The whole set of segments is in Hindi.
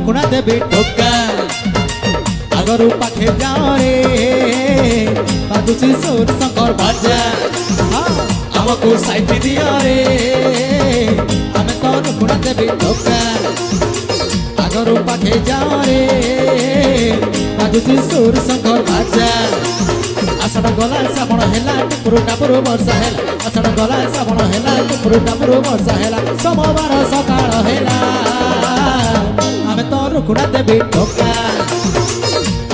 रुकुणा देवी टोका आगरू पाखे जाओ रे बाजुची सुर शंकर बाजा आमको साइड दियो रे आमे तो रुकुणा देवी टोका आगरू पाखे जाओ रे बाजुची सुर शंकर बाजा आषाढ़ गला श्रावण हेला टुपुरु टापुरु वर्षा हेला आषाढ़ गला श्रावण हेला टुपुरु टापुरु वर्षा हेला सोमवार सकाळ हेला आमे तो रुकुणा देवी टोका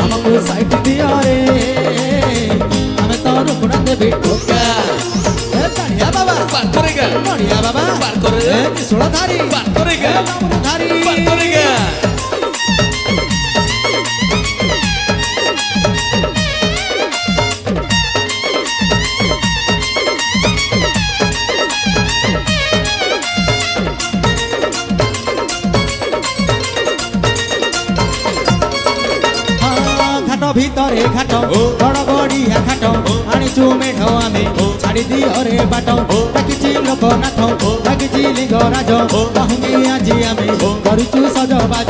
आमको साइड दियो रे आमे तो रुकुणा देवी टोका ए कानिया बाबा पार करेगा कानिया बाबा पार करेगा ए किशोरधारी पार करेगा धारी पार करेगा ভিতরে ঘাট বড় গড়িয়া ঘাট আনিছু মেঢ আমি ছাড়ি দিও রে বাট ডাকিছি লোকনাথ ডাকিছি লিঙ্গরাজ বাহুঙ্গি আজি আমি করুছু সজবাজ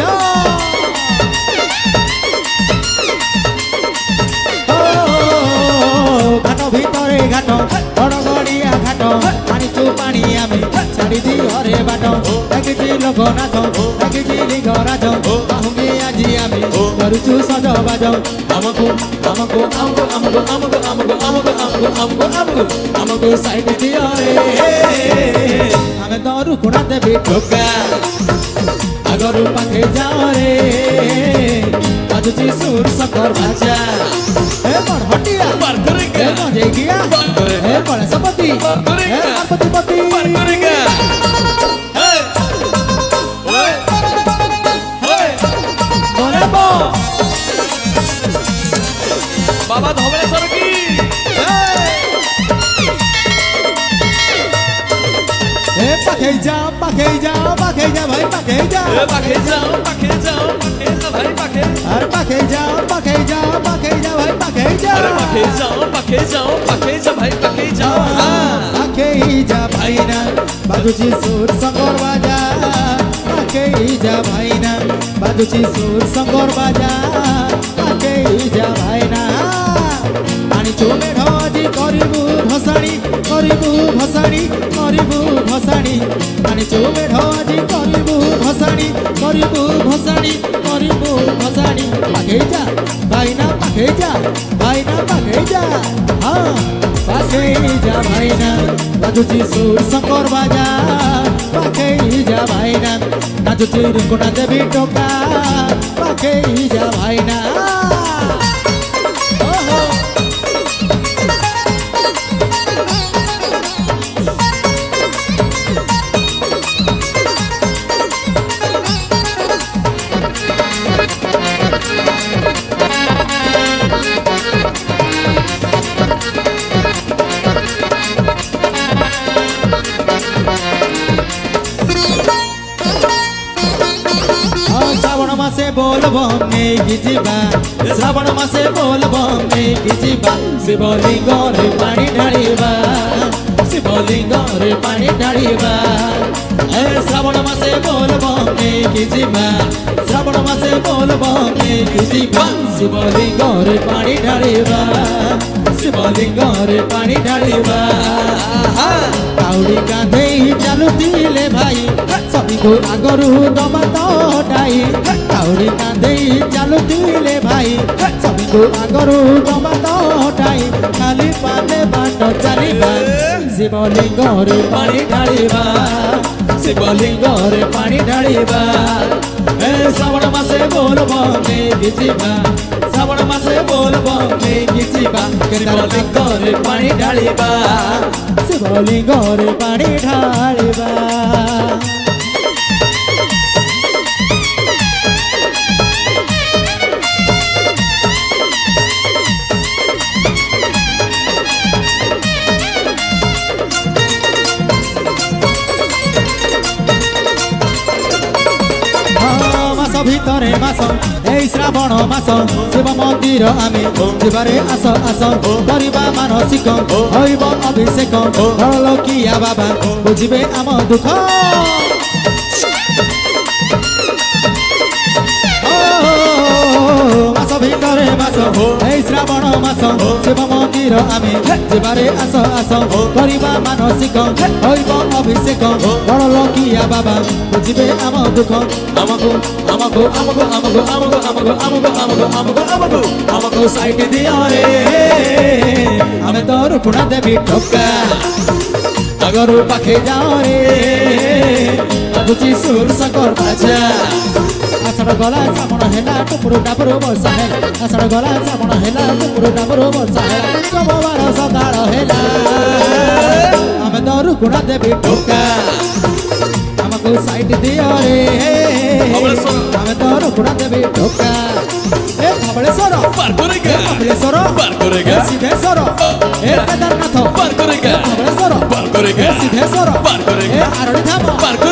ঘাট ভিতরে ঘাট বড় গড়িয়া ঘাট আনিছু পানি আমি ছাড়ি দিও রে বাট ডাকিছি লোকনাথ ডাকিছি লিঙ্গরাজ বাহুঙ্গি আজি আমি করুছু সজবাজ हमको साइड दियो रे हमें तो रुकुणा देवी टोका आगरू पाखे जाओ रे बाजुची सुर शंकर बाजा ए बड़ हटिया पार करेगा ए मजे गया ए बड़ सपति पार करेगा ए पति पार करेगा बाबा धवलेश्वर की पाखे जा भाई पाखे जा पाखे जाओ भाई पाखे अरे पाखे जा भाई पाखे जा अरे पाखे जाओ भाई पाखे जाओ पाखे जा भाई ना बाजुची सुर शंकर बाजा पाखे जा भाई ना बाजुची सुर शंकर बाजा पाखे जा भाई ना पानी चुमे ढजी करिबु भसाणी पानी चुमे ढजी करिबु भसाणी पाखे जा भाई ना पाखे जा हाँ पाखे जा भाई ना बाजुची सुर शंकर बाजा पाखे जा भाई ना नाचुची रुकुणा देवी टोका पाखे जा भाई ना बोलबम नेकी जीवा श्रावण मासे बोलबम नेकी जीवा शिवलिंग रे पानी ढालिबा शिवलिंग रे पानी ढालिबा ए श्रावण मासे बोलबम नेकी जीवा श्रावण मासे बोलबम नेकी जीवा शिवलिंग रे पानी ढालिबा शिवलिंग रे पानी ढालिबा काउडी कांधे चालुतिले भाई सबको आगरू दबा तटाई काउडी कांधे चालुतिले भाई सबको आगरू दबा तटाई खाली पाले बाट चलिबा शिवलिंग रे पानी ढालिबा शिवलिंग रे पानी ढालिबा ए श्रावण मासे बोलबम नेकी जीवा श्रावण मासे बोलबम नेकी जीवा शिवलिंग रे पानी ढालिबा शिवलिंग रे पानी ढालिबा ভিতরে মাস এই শ্রাবণ মাস শিব মন্দির আমি জীবরে আস আস করিবা মানসিক হইব অভিষেক বড়লোকিয়া বাবা বুঝিবে আম দুঃখ শ্রাবণ মাস শিব মন্দির আমি যেবারে আস আস করিবা মানসিক হইব অভিষেক বড় লোকিয়া বাবা বুঝিবে আম দুঃখ আমাকু আমাকু আমাকু আমাকু আমাকু আমাকু আমাকু আমাকু আমাকু আমাকু আমাকু সাইড দিও রে আমি তোর কুণা দেবী ঠোকা আগরু পাখে যাও রে বুঝি সুর সকর বাজা আষাঢ় গলা শ্রাবণ হেলা টুপুরু ডাবরু ବର୍ଷା ହେଲା ଆଷାଢ଼ ଗଲା ଶ୍ରାବଣ ହେଲା ଟୁପୁରୁ ଡାବରୁ ବର୍ଷା ହେଲା ସୋମବାର ସକାଳ ହେଲା ଆମେ ତୋରୁ କୁଣା ଦେବୀ ଠୋକା ଆମକୁ ସାଇଟ୍ ଦିଅ ରେ ଧବଳେଶ୍ୱର। ଆମେ ତୋରୁ କୁଣା ଦେବୀ ଠୋକା ଏ ଧବଳେଶ୍ୱର পার করে ଏ গা କପିଳେଶ୍ୱର পার করে ଏ গা ସିଦ୍ଧେଶ୍ୱର ଏ କେଦାରନାଥ পার করে গা ଧବଳେଶ୍ୱର পার করে ଏ গা ସିଦ୍ଧେଶ୍ୱର পার করে ଏ গা ଆରଡ଼ି ଧାମ পার করে